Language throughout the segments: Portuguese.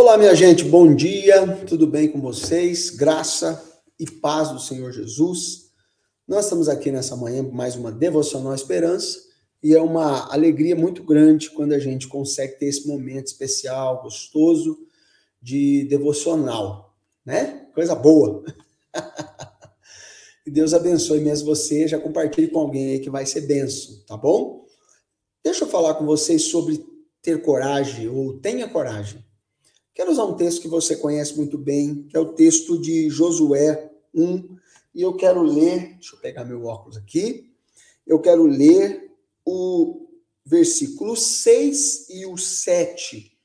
Olá, minha gente, bom dia, tudo bem com vocês? Graça e paz do Senhor Jesus. Nós estamos aqui nessa manhã com mais uma Devocional Esperança e é uma alegria muito grande quando a gente consegue ter esse momento especial, gostoso de devocional, né? Coisa boa. Que Deus abençoe mesmo você, já compartilhe com alguém aí que vai ser bênção, tá bom? Deixa eu falar com vocês sobre ter coragem ou tenha coragem. Quero usar um texto que você conhece muito bem, que é o texto de Josué 1, e eu quero ler, deixa eu pegar meu óculos aqui, eu quero ler o versículo 6 e o 7,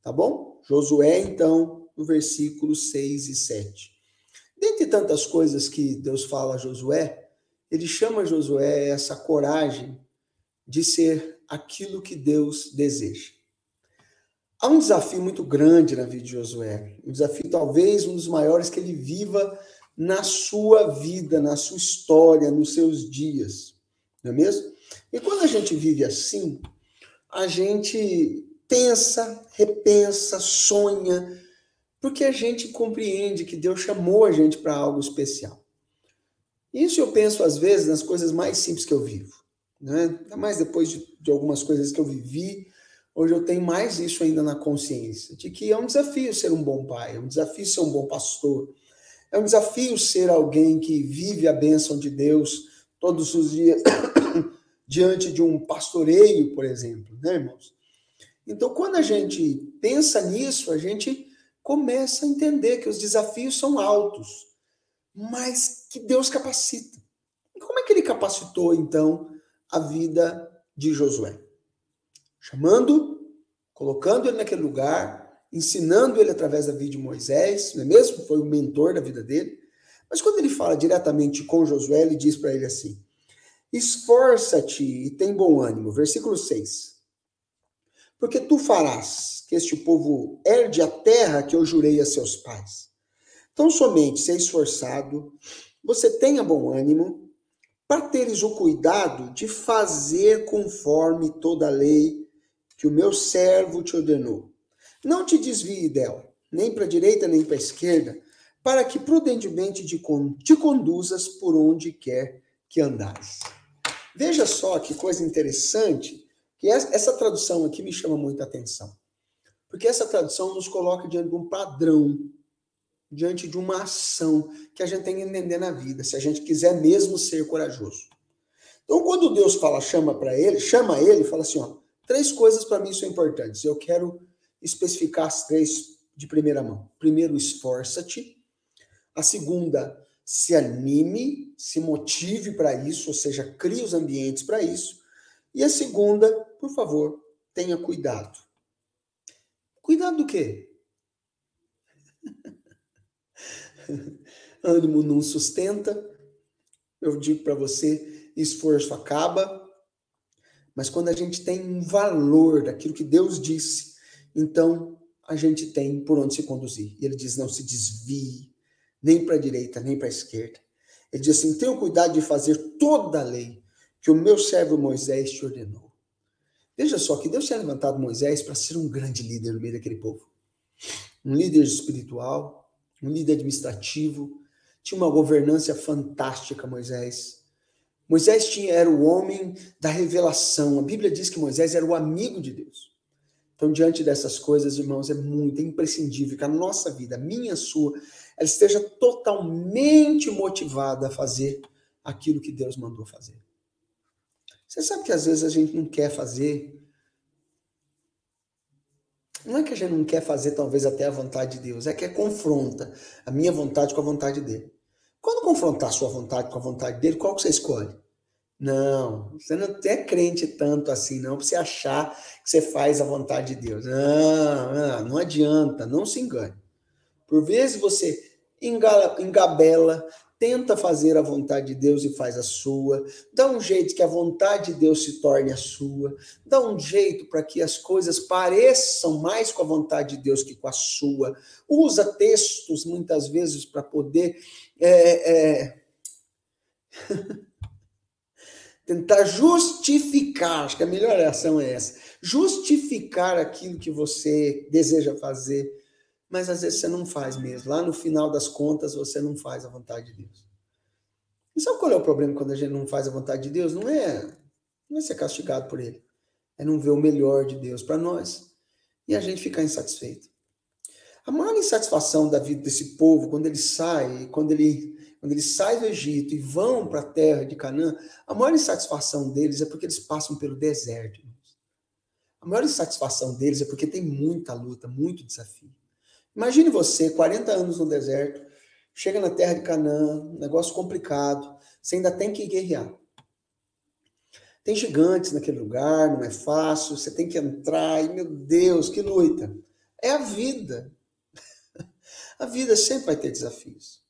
tá bom? Josué, então, no versículo 6 e 7. Dentre tantas coisas que Deus fala a Josué, ele chama Josué essa coragem de ser aquilo que Deus deseja. Há um desafio muito grande na vida de Josué, um desafio talvez um dos maiores que ele viva na sua vida, na sua história, nos seus dias, não é mesmo? E quando a gente vive assim, a gente pensa, repensa, sonha, porque a gente compreende que Deus chamou a gente para algo especial. Isso eu penso às vezes nas coisas mais simples que eu vivo, né? Ainda mais depois de algumas coisas que eu vivi. Hoje eu tenho mais isso ainda na consciência, de que é um desafio ser um bom pai, é um desafio ser um bom pastor, é um desafio ser alguém que vive a bênção de Deus todos os dias diante de um pastoreio, por exemplo, né, irmãos? Então, quando a gente pensa nisso, a gente começa a entender que os desafios são altos, mas que Deus capacita. E como é que ele capacitou, então, a vida de Josué? Chamando, colocando ele naquele lugar, ensinando ele através da vida de Moisés, não é mesmo? Foi o mentor da vida dele. Mas quando ele fala diretamente com Josué, ele diz para ele assim: esforça-te e tem bom ânimo. Versículo 6. Porque tu farás que este povo herde a terra que eu jurei a seus pais. Então, somente ser esforçado, você tenha bom ânimo, para teres o cuidado de fazer conforme toda a lei que o meu servo te ordenou. Não te desvie dela, nem para a direita, nem para a esquerda, para que prudentemente te conduzas por onde quer que andares. Veja só que coisa interessante, que essa tradução aqui me chama muita atenção. Porque essa tradução nos coloca diante de um padrão, diante de uma ação que a gente tem que entender na vida, se a gente quiser mesmo ser corajoso. Então, quando Deus chama ele e fala assim, ó, 3 coisas para mim são importantes. Eu quero especificar as 3 de primeira mão. Primeiro, esforça-te. A segunda, se anime, se motive para isso, ou seja, crie os ambientes para isso. E a segunda, por favor, tenha cuidado. Cuidado do quê? Ânimo não sustenta. Eu digo para você, esforço acaba. Mas quando a gente tem um valor daquilo que Deus disse, então a gente tem por onde se conduzir. E ele diz, não se desvie, nem para a direita, nem para a esquerda. Ele diz assim, tenha cuidado de fazer toda a lei que o meu servo Moisés te ordenou. Veja só que Deus tinha levantado Moisés para ser um grande líder no meio daquele povo. Um líder espiritual, um líder administrativo, tinha uma governança fantástica, Moisés. Moisés era o homem da revelação. A Bíblia diz que Moisés era o amigo de Deus. Então, diante dessas coisas, irmãos, é imprescindível que a nossa vida, a minha, a sua, ela esteja totalmente motivada a fazer aquilo que Deus mandou fazer. Você sabe que às vezes a gente não quer fazer. Não é que a gente não quer fazer talvez até a vontade de Deus, é que confronta a minha vontade com a vontade dele. Quando confrontar a sua vontade com a vontade dele, qual que você escolhe? Não, você não é crente tanto assim, não, para você achar que você faz a vontade de Deus. Não adianta, não se engane. Por vezes você engabela, tenta fazer a vontade de Deus e faz a sua, dá um jeito que a vontade de Deus se torne a sua, dá um jeito para que as coisas pareçam mais com a vontade de Deus que com a sua, usa textos muitas vezes para poder tentar justificar, acho que a melhor reação é essa, justificar aquilo que você deseja fazer, mas às vezes você não faz mesmo. Lá no final das contas, você não faz a vontade de Deus. E sabe qual é o problema quando a gente não faz a vontade de Deus? Não é ser castigado por ele. É não ver o melhor de Deus para nós e a gente ficar insatisfeito. A maior insatisfação da vida desse povo, quando ele sai do Egito e vão para a terra de Canaã, a maior insatisfação deles é porque eles passam pelo deserto. A maior insatisfação deles é porque tem muita luta, muito desafio. Imagine você, 40 anos no deserto, chega na terra de Canaã, negócio complicado, você ainda tem que guerrear. Tem gigantes naquele lugar, não é fácil, você tem que entrar, e meu Deus, que luta. É a vida. A vida sempre vai ter desafios.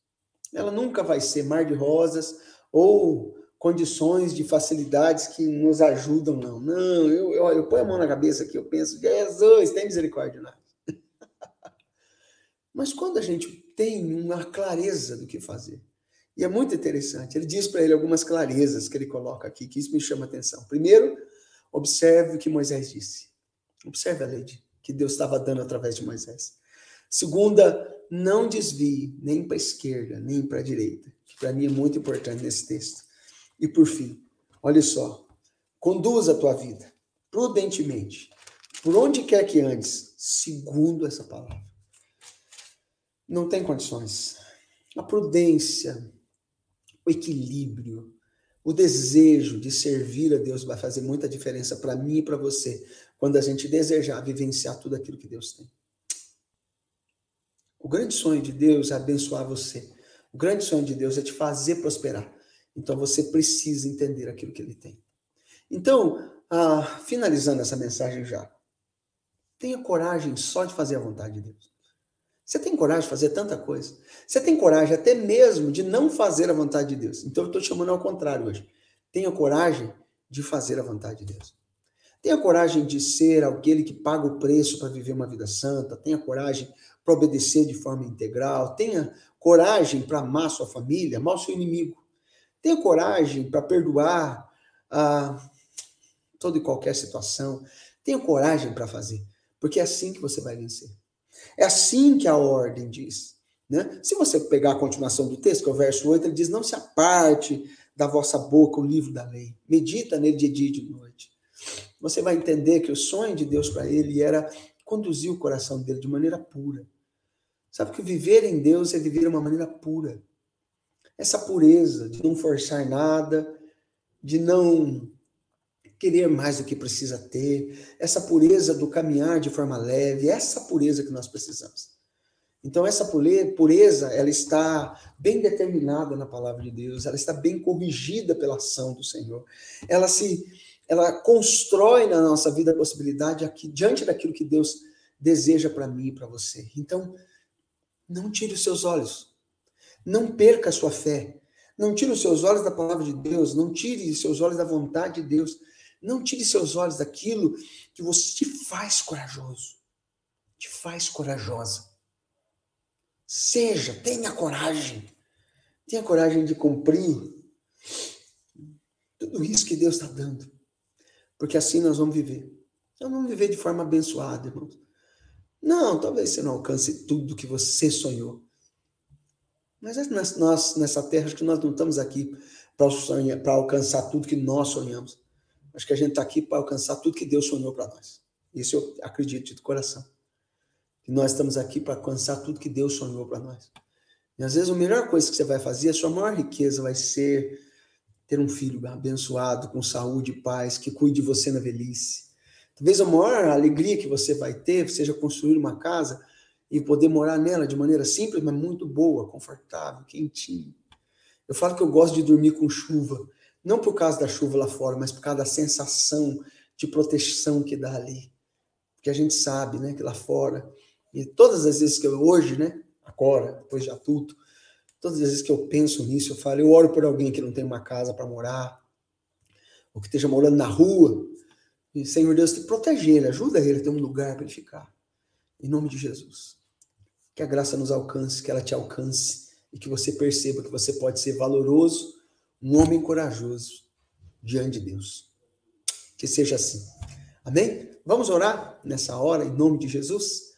Ela nunca vai ser mar de rosas ou condições de facilidades que nos ajudam, não. Não, eu ponho a mão na cabeça aqui, eu penso, Jesus, tem misericórdia de nós. Mas quando a gente tem uma clareza do que fazer, e é muito interessante, ele diz para ele algumas clarezas que ele coloca aqui, que isso me chama a atenção. Primeiro, observe o que Moisés disse. Observe a lei que Deus estava dando através de Moisés. Segunda, não desvie nem para a esquerda, nem para a direita, que para mim é muito importante nesse texto. E por fim, olha só, conduza a tua vida prudentemente, por onde quer que andes, segundo essa palavra. Não tem condições. A prudência, o equilíbrio, o desejo de servir a Deus vai fazer muita diferença para mim e para você, quando a gente desejar vivenciar tudo aquilo que Deus tem. O grande sonho de Deus é abençoar você. O grande sonho de Deus é te fazer prosperar. Então você precisa entender aquilo que Ele tem. Então, finalizando essa mensagem já, tenha coragem só de fazer a vontade de Deus. Você tem coragem de fazer tanta coisa. Você tem coragem até mesmo de não fazer a vontade de Deus. Então eu estou chamando ao contrário hoje. Tenha coragem de fazer a vontade de Deus. Tenha coragem de ser aquele que paga o preço para viver uma vida santa. Tenha coragem para obedecer de forma integral. Tenha coragem para amar sua família, amar o seu inimigo. Tenha coragem para perdoar toda e qualquer situação. Tenha coragem para fazer, porque é assim que você vai vencer. É assim que a ordem diz. Né? Se você pegar a continuação do texto, que é o verso 8, ele diz, não se aparte da vossa boca o livro da lei. Medita nele de dia e de noite. Você vai entender que o sonho de Deus para ele era conduzir o coração dele de maneira pura. Sabe que viver em Deus é viver de uma maneira pura. Essa pureza de não forçar nada, de não querer mais do que precisa ter, essa pureza do caminhar de forma leve, essa pureza que nós precisamos. Então essa pureza, ela está bem determinada na palavra de Deus, ela está bem corrigida pela ação do Senhor. Ela constrói na nossa vida a possibilidade aqui, diante daquilo que Deus deseja para mim e para você. Então, não tire os seus olhos, não perca a sua fé, não tire os seus olhos da palavra de Deus, não tire os seus olhos da vontade de Deus, não tire seus olhos daquilo que você te faz corajoso, te faz corajosa. Tenha coragem de cumprir tudo isso que Deus está dando, porque assim nós vamos viver. Nós vamos viver de forma abençoada, irmãos. Não, talvez você não alcance tudo que você sonhou, mas nós, nessa terra, acho que nós não estamos aqui para alcançar tudo que nós sonhamos. Acho que a gente está aqui para alcançar tudo que Deus sonhou para nós. Isso eu acredito de coração. Que nós estamos aqui para alcançar tudo que Deus sonhou para nós. E às vezes a melhor coisa que você vai fazer, a sua maior riqueza vai ser ter um filho abençoado, com saúde e paz, que cuide de você na velhice. Talvez a maior alegria que você vai ter seja construir uma casa e poder morar nela de maneira simples, mas muito boa, confortável, quentinho. Eu falo que eu gosto de dormir com chuva. Não por causa da chuva lá fora, mas por causa da sensação de proteção que dá ali. Porque a gente sabe, né, que lá fora, e todas as vezes que eu hoje, né, agora, depois de adulto, todas as vezes que eu penso nisso, eu oro por alguém que não tem uma casa para morar, ou que esteja morando na rua, e Senhor Deus, protege ele, ajuda ele a ter um lugar para ele ficar. Em nome de Jesus. Que a graça nos alcance, que ela te alcance, e que você perceba que você pode ser valoroso, um homem corajoso diante de Deus. Que seja assim. Amém? Vamos orar nessa hora, em nome de Jesus?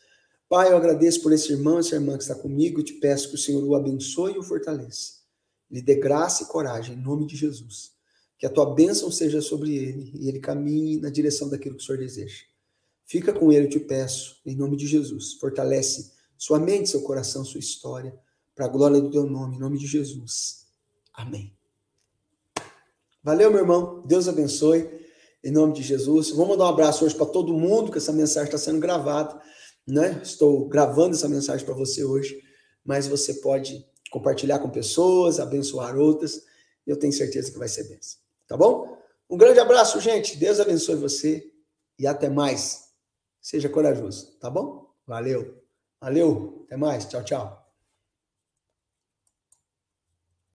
Pai, eu agradeço por esse irmão, essa irmã que está comigo, eu te peço que o Senhor o abençoe e o fortaleça. Lhe dê graça e coragem, em nome de Jesus. Que a tua bênção seja sobre ele e ele caminhe na direção daquilo que o Senhor deseja. Fica com ele, eu te peço, em nome de Jesus. Fortalece sua mente, seu coração, sua história, para a glória do teu nome, em nome de Jesus. Amém. Valeu, meu irmão. Deus abençoe, em nome de Jesus. Vou mandar um abraço hoje para todo mundo, que essa mensagem está sendo gravada, né? Estou gravando essa mensagem para você hoje, mas você pode compartilhar com pessoas, abençoar outras, e eu tenho certeza que vai ser bênção. Tá bom? Um grande abraço, gente. Deus abençoe você e até mais. Seja corajoso, tá bom? Valeu. Valeu. Até mais. Tchau, tchau.